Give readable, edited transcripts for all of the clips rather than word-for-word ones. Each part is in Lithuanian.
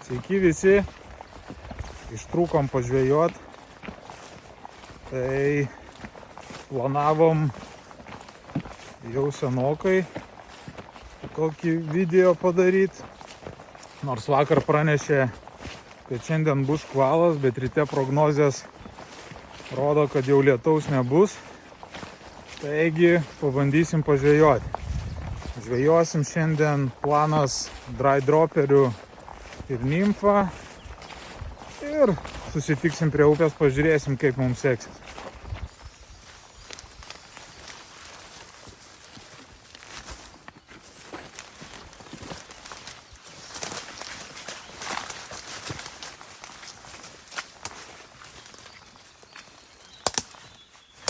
Sveiki visi, ištrūkom pažvejot, tai planavom jau senokai tokį video padaryti, nors vakar pranešė, kad šiandien bus škvalas, bet ryte prognozės rodo, kad jau lietaus nebus, taigi pabandysim pažvejoti. Žvejosim šiandien, planas dry droperių ir nimfą ir susitiksim prie upės, pažiūrėsim, kaip mums seksis.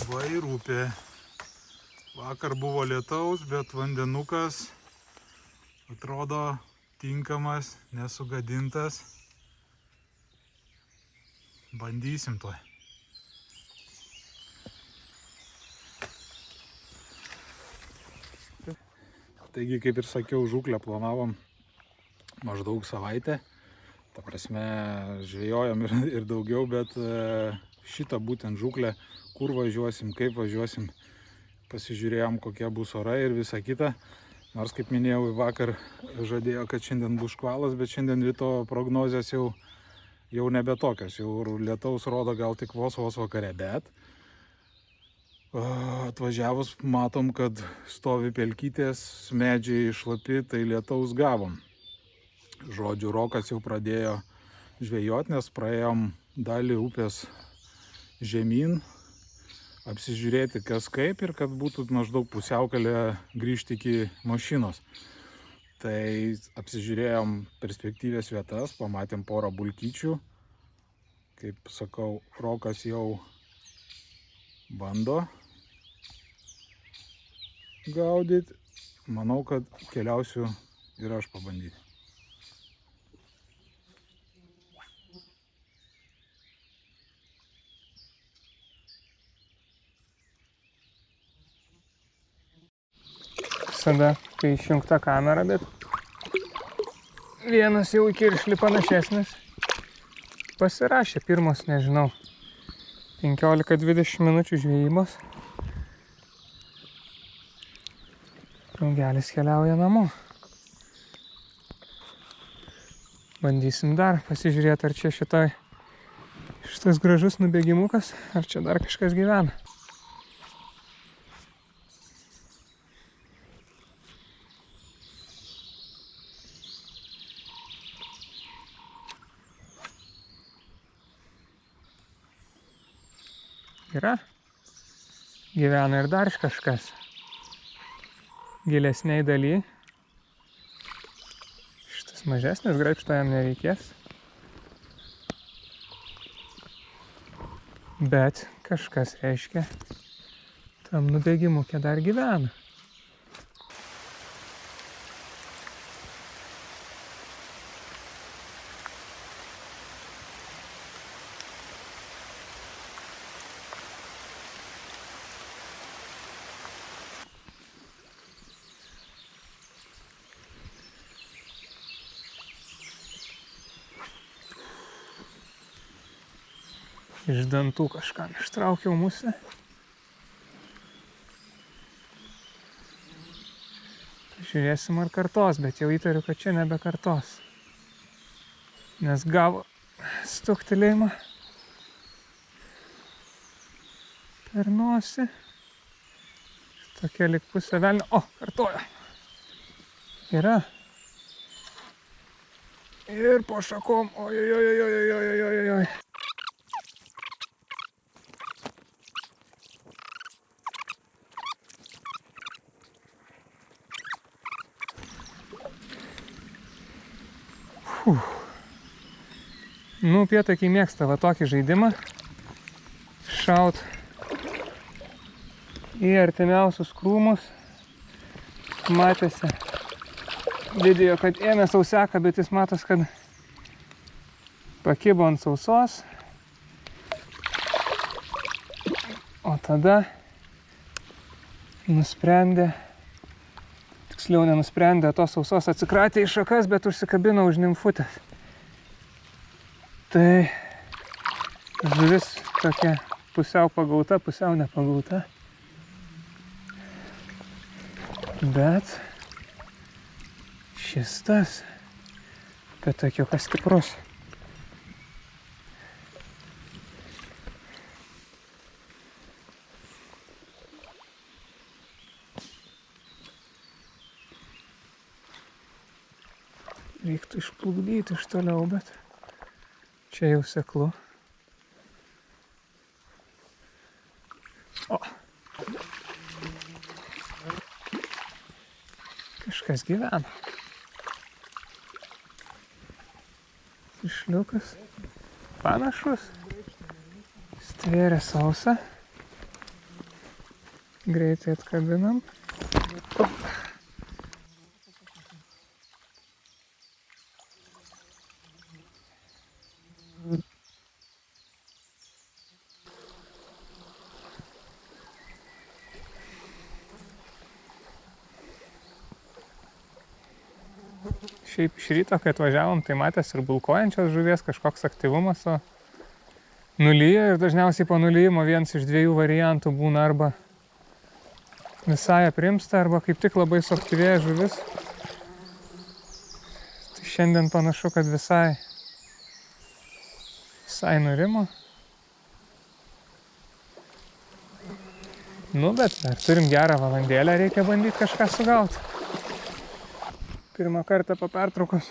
Va ir upė. Vakar buvo lietaus, bet vandenukas atrodo tinkamas, nesugadintas. Bandysim tuoj. Taigi, kaip ir sakiau, žūklę planavom maždaug savaitę. Ta prasme, žvejojom ir daugiau, bet šitą būtent žūklę, kur važiuosim, kaip važiuosim, pasižiūrėjom, kokie bus orai ir visa kita. Nors, kaip minėjau, vakar žadėjo, kad šiandien bus škvalas, bet šiandien ryto prognozės jau nebe tokios. Jau lietaus rodo gal tik vos vakare, bet atvažiavus matom, kad stovi pelkytės, medžiai šlapi, tai lietaus gavom. Žodžiu, Rokas jau pradėjo žvejoti, nes praėjom dalį upės žemyn, apsižiūrėti kas kaip ir kad būtų maždaug pusiaukelė grįžti iki mašinos. Tai apsižiūrėjom perspektyvės vietas, pamatėm porą bulkyčių. Kaip sakau, Rokas jau bando gaudyti. Manau, kad keliausiu ir aš pabandyti. Visada, kai išjungta kamera, bet vienas jau į kiršlį panašesnis. Pasirašė pirmos, nežinau, 15-20 minučių žvejybos. Draugelis keliauja namo. Bandysim dar pasižiūrėti, ar čia šitas gražus nubėgimukas, ar čia dar kažkas gyvena. Yra, gyvena ir dar kažkas gilesniai daly. Šitas mažesnis, graibšto jam nereikės. Bet kažkas reiškia, tam nubėgimukė dar gyvena. Iš dantų kažkam ištraukiau musę. Žiūrėsim ar kartos, bet jau įtariu, kad čia nebe kartos. Nes gavo stuktelėjimą per nosį. Tokia lyg pusė velnio. O, kartoja. Yra. Ir po šakom. Ojojojojojojojojojoj. Nu, upėtakiai mėgsta va tokį žaidimą. Šaut į artimiausius krūmus. Matėsi video, kad ėmė sauseką, bet jis matos, kad pakibo ant sausos. O tada nusprendė, tiksliau nenusprendė, tos sausos atsikratė į šakas, bet užsikabino už nimfutės. Tai žuvis tokia pusiau pagauta, pusiau nepagauta. Bet šis tas, bet tokiukas stiprus. Reiktų išplukdyti iš toliau, bet čia jau seklu. O! Kažkas gyvena. Išliukas panašus. Stvėrė sausą. Greitai atkabinam. O. Šiaip iš ryto, kai atvažiavom, tai matęs ir bulkojančios žuvies kažkoks aktyvumas, o nulyja ir dažniausiai po nulyjimo vienas iš dviejų variantų būna arba visai aprimsta, arba kaip tik labai suaktyvėja žuvis. Tai šiandien panašu, kad visai nurimo. Nu, bet dar turim gerą valandėlę, reikia bandyti kažką sugauti. Pirmą kartą po pertraukos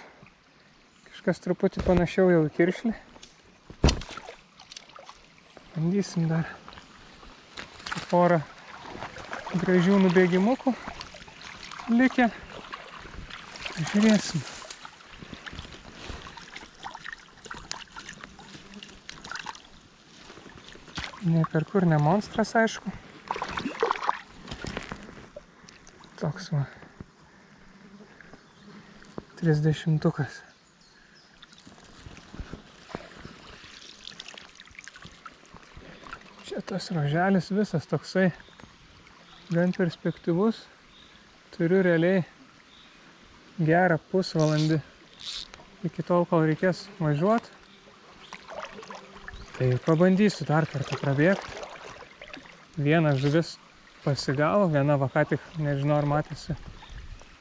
kažkas truputį panašiau jau į kiršlį. Bandysim dar porą gražių nubėgimukų likę. Žiūrėsim. Ne per kur ne monstras, aišku. Toks va. 30-tukas. Čia tas ruoželis visas toksai gan perspektyvus. Turiu realiai gerą pusvalandį iki tol, kol reikės važiuoti. Tai pabandysiu dar kartą prabėgti. Vienas žuvis pasigavo, viena va ką tik, nežinau ar matėsi,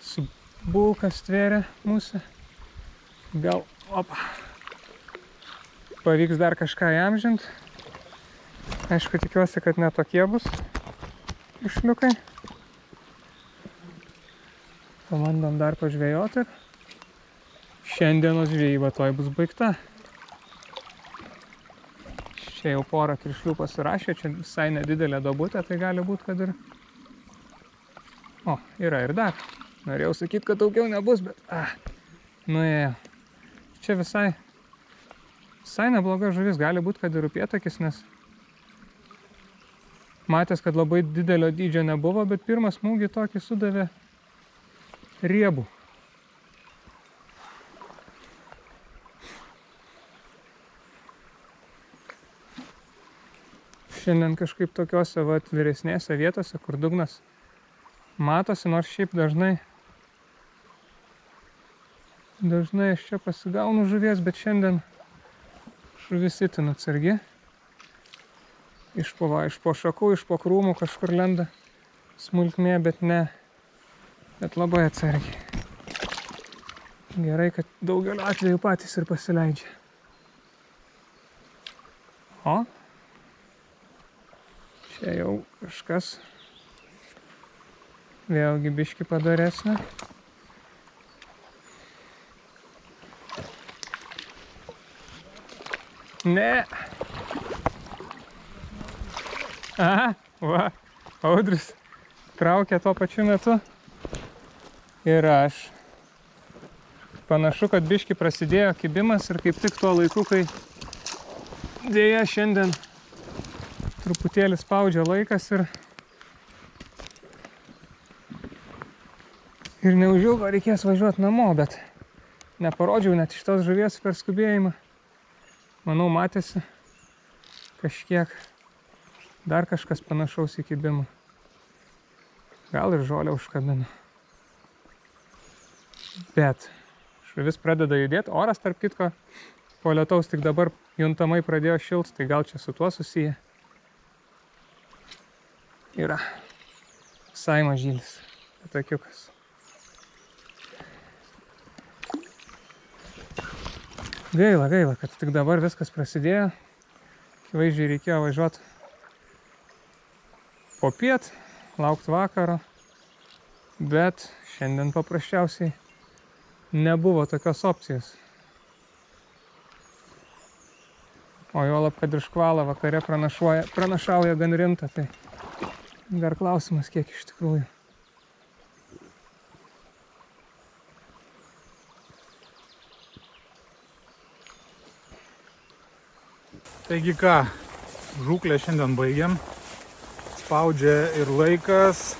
su bulkas tvėrė mūsų. Gal, opa, pavyks dar kažką įamžinti. Aišku, tikiuosi, kad ne tokie bus išliukai. Pabandom dar pažvejoti. Šiandienos žvejyba toj bus baigta. Čia jau porą krišlių pasirašė, čia visai nedidelė duobutė, tai gali būti, kad ir... O, yra ir dar. Norėjau sakyti, kad daugiau nebus, bet... nuėjo. Čia visai nebloga žuvis, gali būti, kad ir upėtakis, nes matęs, kad labai didelio dydžio nebuvo, bet pirmas smūgį tokį sudavė riebų. Šiandien kažkaip tokiuose vyresnėse vietose, kur dugnas matosi, nors šiaip dažnai aš čia pasigaunu žuvies, bet šiandien žuvis itin atsargi. Iš po šakų, iš po krūmų kažkur lenda smulkmė, bet labai atsargiai. Gerai, kad daugeliu atveju patys ir pasileidžia. O, čia jau kažkas vėlgi biškį padaresnė. Ne. Aha, va, Audrius traukia tuo pačiu metu. Ir aš. Panašu, kad biškį prasidėjo kibimas ir kaip tik tuo laiku, kai dėja šiandien truputėlį spaudžia laikas Ir neužilgo reikės važiuoti namo, bet neparodžiau net iš tos žuvies per skubėjimą. Manau, matėsi kažkiek dar kažkas panašaus į kibimą. Gal ir žolę užkabino. Bet žuvis pradeda judėti. Oras, tarp kitko, po lietaus tik dabar juntamai pradėjo šilti, tai gal čia su tuo susiję. Yra visai mažylis, atakiukas. Gaila, kad tik dabar viskas prasidėjo. Akivaizdžiai reikėjo važiuoti popiet, laukti vakaro, bet šiandien paprasčiausiai nebuvo tokios opcijos. O juolab, kad ir škvalą vakare pranašauja gan rimta, tai dar klausimas, kiek iš tikrųjų. Taigi ką, žūklę šiandien baigiam. Spaudžia ir laikas.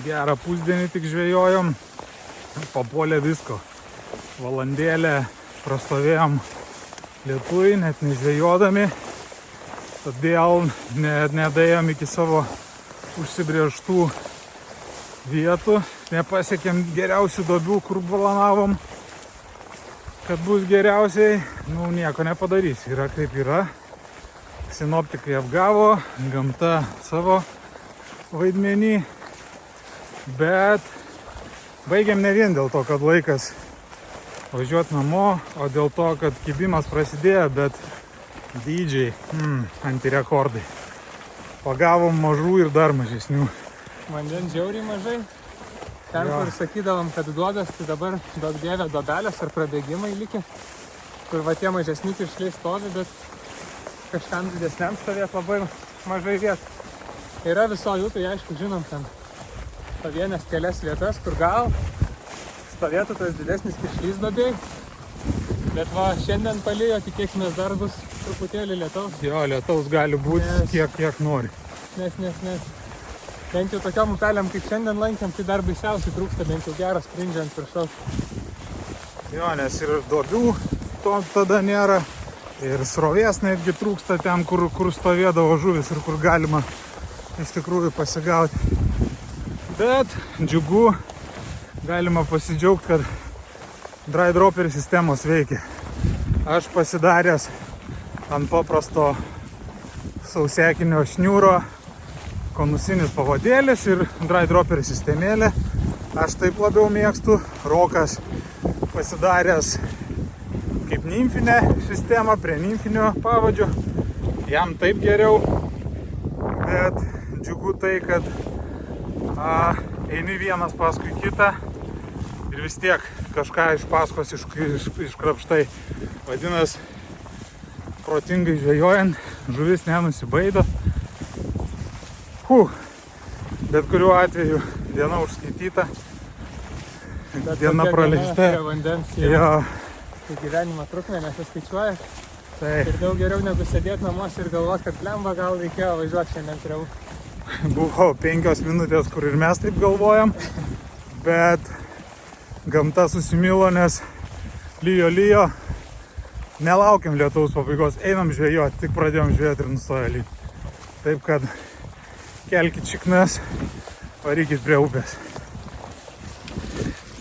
Gerą pusdienį tik žvejojom. Papuolė visko. Valandėlę prastovėjom lietui, net nežvejodami. Todėl nedaėjom iki savo užsibrėžtų vietų. Nepasiekėm geriausių duobių, kur planavom, kad bus geriausiai. Nieko nepadarys. Yra kaip yra. Sinoptikai apgavo, gamta savo vaidmenį. Bet baigiam ne vien dėl to, kad laikas važiuoti namo, o dėl to, kad kibimas prasidėjo, bet dydžiai, antirekordai. Pagavom mažų ir dar mažesnių. Vandens žiauriai mažai. Ten, kur sakydavom, kad duobės, tai dabar daug dievė duobelės ar prabėgimai likę, kur va tie mažesni kiršliai stovi, bet kažkam didesniam stovėt labai mažai vietų. Yra visokių, tai aišku, žinom, ten pavienės kelias vietas, kur gal stovėtų tas didesnis kiršlys duobėj. Bet va, šiandien palijo, tikėkime, dar bus truputėlį lietaus. Jo, lietaus gali būti kiek nori. Nes. Bent jau tokiam upeliam, kaip šiandien lankėm, tai dar baisiausiai trūksta, bent jau geras sprindžiant viršaus. Jo, nes ir duobių to tada nėra. Ir srovės netgi trūksta ten, kur stovėdavo žuvis ir kur galima iš tikrųjų pasigauti. Bet džiugu, galima pasidžiaugti, kad dry dropper sistemos veikia. Aš pasidaręs ant paprasto sausekinio šniūro konusinis pavadėlis ir dry dropper sistemėlė. Aš taip labiau mėgstu. Rokas pasidaręs kaip nimfinę sistemą prie nimfinio pavadžio. Jam taip geriau. Bet džiugu tai, kad eini vienas paskui kitą ir vis tiek kažką iš paskos iškrapštai. Vadinas, protingai žvejojant, žuvis nenusibaido. Bet kuriuo atveju diena užskaityta, diena praleista. Prie vandens tai gyvenimo trukmė nesiskaičiuoja. Ir daug geriau negu sėdėti namuose ir galvoti, kad blemba, gal reikėjo važiuoti šiandien prie upės. Buvo 5 minutės, kur ir mes taip galvojam, bet gamta susimilo, nes lijo. Nelaukiam lietaus pabaigos, einam žvejoti, tik pradėjom žvejoti ir nustojo lyti. Taip kad kelkit šiknas, varykit prie upės.